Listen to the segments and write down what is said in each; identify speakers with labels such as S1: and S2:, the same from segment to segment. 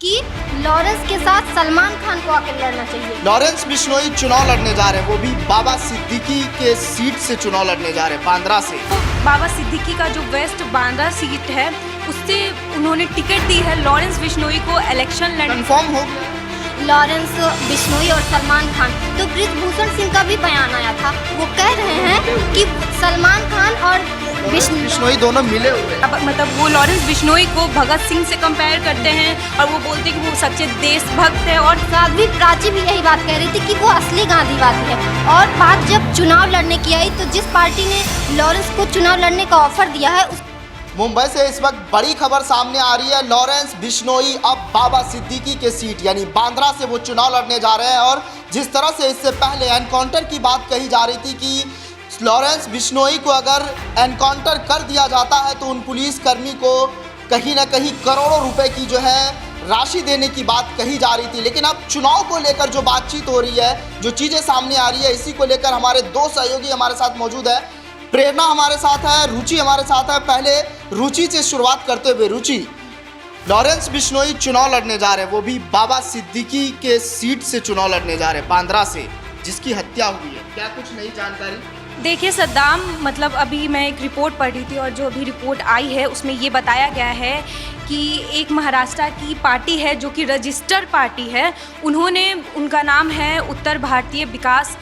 S1: कि लॉरेंस के साथ सलमान खान को आकर लड़ना चाहिए।
S2: लॉरेंस बिश्नोई चुनाव लड़ने जा रहे हैं, वो भी बाबा सिद्दीकी के सीट से चुनाव लड़ने जा रहे हैं, बांद्रा से।
S3: तो बाबा सिद्दीकी का जो वेस्ट बांद्रा सीट है उससे उन्होंने टिकट दी है लॉरेंस बिश्नोई को इलेक्शन लड़ने।
S2: कंफर्म हो गया
S1: लॉरेंस बिश्नोई और सलमान खान, तो बृजभूषण सिंह का भी बयान आया था, वो कह रहे हैं कि सलमान खान और
S2: बिश्नोई दोनों मिले हुए हैं।
S3: अब मतलब वो लॉरेंस बिश्नोई को भगत सिंह से कंपेयर करते हैं और वो बोलते हैं कि वो सच्चे देशभक्त है। और
S1: साध्वी प्राची भी यही बात कह रही थी कि वो असली गांधीवादी है। और बात जब चुनाव लड़ने की आई तो जिस पार्टी ने लॉरेंस को चुनाव लड़ने का ऑफर दिया है
S2: मुंबई से इस वक्त बड़ी खबर सामने आ रही है। लॉरेंस बिश्नोई अब बाबा सिद्दीकी के सीट यानी बांद्रा से वो चुनाव लड़ने जा रहे हैं। और जिस तरह से इससे पहले एनकाउंटर की बात कही जा रही थी कि लॉरेंस बिश्नोई को अगर एनकाउंटर कर दिया जाता है तो उन पुलिसकर्मी को कहीं ना कहीं करोड़ों रुपए की जो है राशि देने की बात कही जा रही थी। लेकिन अब चुनाव को लेकर जो बातचीत हो रही है, जो चीज़ें सामने आ रही है, इसी को लेकर हमारे दो सहयोगी हमारे साथ मौजूद है। प्रेरणा हमारे साथ है, रुचि हमारे साथ है। पहले रुचि से शुरुआत करते हुए, रुचि, लॉरेंस बिश्नोई चुनाव लड़ने जा रहे हैं, वो भी बाबा सिद्दीकी के सीट से चुनाव लड़ने जा रहे हैं, बांद्रा से, जिसकी हत्या हुई है। क्या कुछ नई जानकारी?
S3: देखिए सद्दाम, मतलब अभी मैं एक रिपोर्ट पढ़ रही थी और जो अभी रिपोर्ट आई है उसमें ये बताया गया है कि एक महाराष्ट्र की पार्टी है जो कि रजिस्टर पार्टी है, उन्होंने, उनका नाम है उत्तर भारतीय विकास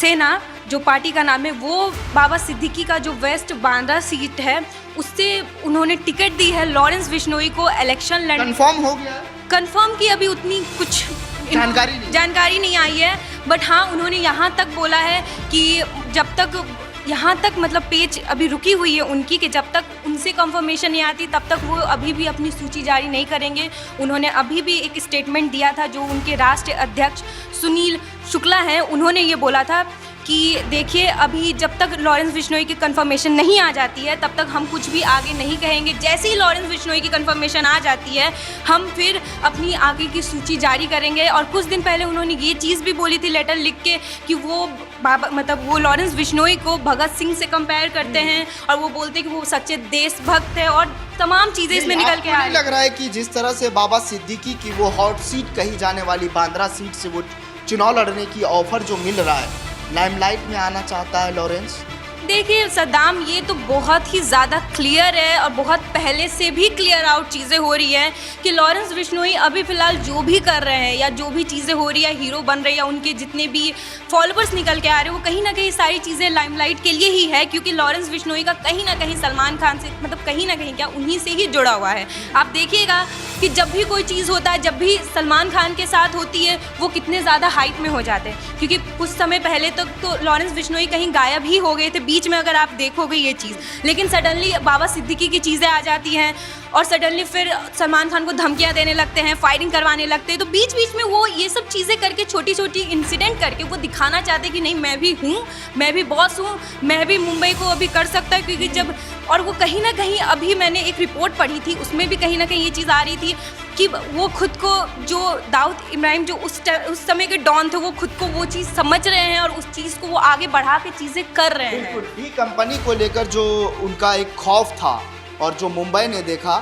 S3: सेना, जो पार्टी का नाम है, वो बाबा सिद्दीकी का जो वेस्ट बांद्रा सीट है उससे उन्होंने टिकट दी है लॉरेंस बिश्नोई को इलेक्शन लड़ने।
S2: कंफर्म हो गया?
S3: कंफर्म की अभी उतनी कुछ जानकारी नहीं आई है, बट हाँ उन्होंने यहाँ तक बोला है कि जब तक यहाँ तक मतलब पेज अभी रुकी हुई है उनकी, कि जब तक उनसे कंफर्मेशन नहीं आती तब तक वो अभी भी अपनी सूची जारी नहीं करेंगे। उन्होंने अभी भी एक स्टेटमेंट दिया था, जो उनके राष्ट्रीय अध्यक्ष सुनील शुक्ला हैं, उन्होंने ये बोला था कि देखिए अभी जब तक लॉरेंस बिश्नोई की कंफर्मेशन नहीं आ जाती है तब तक हम कुछ भी आगे नहीं कहेंगे। जैसे ही लॉरेंस बिश्नोई की कंफर्मेशन आ जाती है हम फिर अपनी आगे की सूची जारी करेंगे। और कुछ दिन पहले उन्होंने ये चीज़ भी बोली थी लेटर लिख के कि वो बाबा मतलब वो लॉरेंस बिश्नोई को भगत सिंह से कंपेयर करते हैं और वो बोलते हैं कि वो सच्चे देशभक्त है और तमाम चीज़ें इसमें निकल के आ रही।
S2: लग रहा है कि जिस तरह से बाबा सिद्दीकी की वो हॉट सीट कही जाने वाली बांद्रा सीट से वो चुनाव लड़ने की ऑफर जो मिल रहा है, लाइमलाइट में आना चाहता है लॉरेंस।
S3: देखिए सद्दाम, ये तो बहुत ही ज़्यादा क्लियर है और बहुत पहले से भी क्लियर आउट चीज़ें हो रही हैं कि लॉरेंस बिश्नोई अभी फ़िलहाल जो भी कर रहे हैं या जो भी चीज़ें हो रही है, हीरो बन रही है, उनके जितने भी फॉलोअर्स निकल के आ रहे हैं, वो कहीं ना कहीं सारी चीज़ें लाइमलाइट के लिए ही है, क्योंकि लॉरेंस बिश्नोई का कहीं ना कहीं सलमान खान से, मतलब कहीं ना कहीं क्या, उन्हीं से ही जुड़ा हुआ है। आप देखिएगा कि जब भी कोई चीज़ होता है, जब भी सलमान खान के साथ होती है, वो कितने ज़्यादा हाइप में हो जाते हैं, क्योंकि कुछ समय पहले तक तो लॉरेंस बिश्नोई कहीं गायब ही हो गए थे बीच में, अगर आप देखोगे ये चीज़। लेकिन सडनली बाबा सिद्दीकी की चीज़ें आ जाती हैं और सडनली फिर सलमान खान को धमकियां देने लगते हैं, फायरिंग करवाने लगते हैं। तो बीच बीच में वो ये सब चीज़ें करके, छोटी छोटी इंसिडेंट करके वो दिखाना चाहते हैं कि नहीं मैं भी हूँ, मैं भी बॉस हूँ, मैं भी मुंबई को अभी कर सकता है। क्योंकि जब, और वो कहीं ना कहीं, अभी मैंने एक रिपोर्ट पढ़ी थी उसमें भी कहीं ना कहीं ये चीज़ आ रही थी कि वो खुद को, जो दाऊद इब्राहिम जो उस समय के डॉन थे, वो खुद को वो चीज़ समझ रहे हैं और उस चीज़ को वो आगे बढ़ा के चीज़ें कर रहे हैं।
S2: डी कंपनी को लेकर जो उनका एक खौफ था और जो मुंबई ने देखा,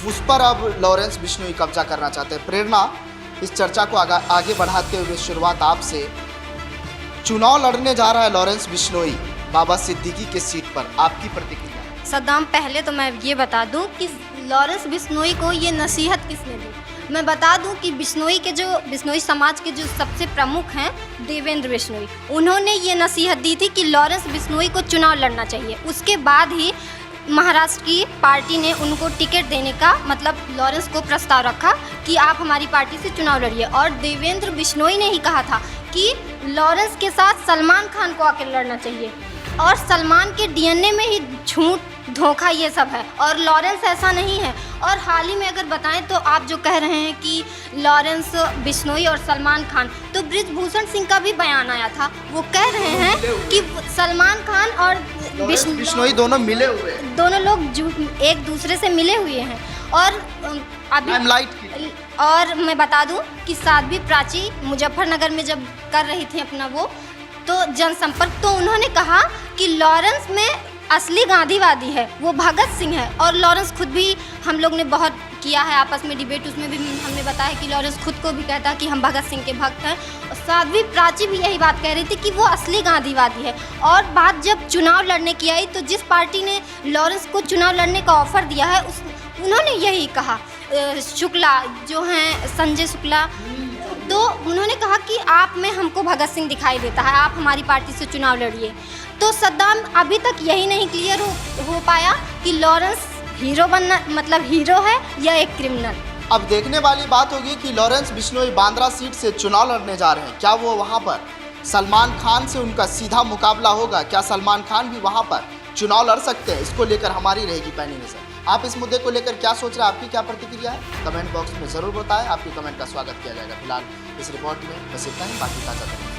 S2: उस पर अब लॉरेंस बिश्नोई कब्जा करना चाहते हैं। प्रेरणा, इस चर्चा को आगे बढ़ाते हुए शुरुआत आपसे, चुनाव लड़ने जा रहा है लॉरेंस बिश्नोई बाबा सिद्दीकी के सीट पर, आपकी प्रतिक्रिया?
S1: सद्दाम, पहले तो मैं ये बता दूं कि लॉरेंस बिश्नोई को ये नसीहत किसने दी। मैं बता दूं कि बिश्नोई समाज के जो सबसे प्रमुख हैं, देवेंद्र बिश्नोई, उन्होंने ये नसीहत दी थी कि लॉरेंस बिश्नोई को चुनाव लड़ना चाहिए। उसके बाद ही महाराष्ट्र की पार्टी ने उनको टिकट देने का, मतलब लॉरेंस को प्रस्ताव रखा कि आप हमारी पार्टी से चुनाव लड़िए। और देवेंद्र बिश्नोई ने ही कहा था कि लॉरेंस के साथ सलमान खान को आकर लड़ना चाहिए, और सलमान के डीएनए में ही झूठ, धोखा ये सब है, और लॉरेंस ऐसा नहीं है। और हाल ही में अगर बताएं तो आप जो कह रहे हैं कि लॉरेंस बिश्नोई और सलमान खान, तो बृजभूषण सिंह का भी बयान आया था, वो कह रहे हैं कि सलमान खान और
S2: बिश्नोई दोनों मिले हुए हैं,
S1: दोनों लोग एक दूसरे से मिले हुए हैं। और अभी और मैं बता दूं कि साध्वी प्राची मुजफ्फरनगर में जब कर रही थी अपना वो तो जनसंपर्क, तो उन्होंने कहा कि लॉरेंस में असली गांधीवादी है, वो भगत सिंह है। और लॉरेंस खुद भी, हम लोग ने बहुत किया है आपस में डिबेट, उसमें भी हमने बताया कि लॉरेंस खुद को भी कहता है कि हम भगत सिंह के भक्त हैं, और साध्वी प्राची भी यही बात कह रही थी कि वो असली गांधीवादी है। और बात जब चुनाव लड़ने की आई तो जिस पार्टी ने लॉरेंस को चुनाव लड़ने का ऑफ़र दिया है उन्होंने यही कहा, शुक्ला जो हैं संजय शुक्ला, तो उन्होंने कहा कि आप में हमको भगत सिंह दिखाई देता है, आप हमारी पार्टी से चुनाव लड़िए। तो सद्दाम अभी तक यही नहीं क्लियर हो पाया कि लॉरेंस हीरो बनना मतलब हीरो है या एक क्रिमिनल।
S2: अब देखने वाली बात होगी कि लॉरेंस बिश्नोई बांद्रा सीट से चुनाव लड़ने जा रहे हैं। क्या वो वहाँ पर सलमान खान से उनका सीधा मुकाबला होगा? क्या सलमान खान भी वहाँ पर चुनाव लड़ सकते हैं? इसको लेकर हमारी रहेगी पैनी नजर। आप इस मुद्दे को लेकर क्या सोच रहे हैं? आपकी क्या प्रतिक्रिया है? कमेंट बॉक्स में ज़रूर बताएं। आपके कमेंट का स्वागत किया जाएगा। फिलहाल इस रिपोर्ट में बस इतना ही, बाकी ताज़ा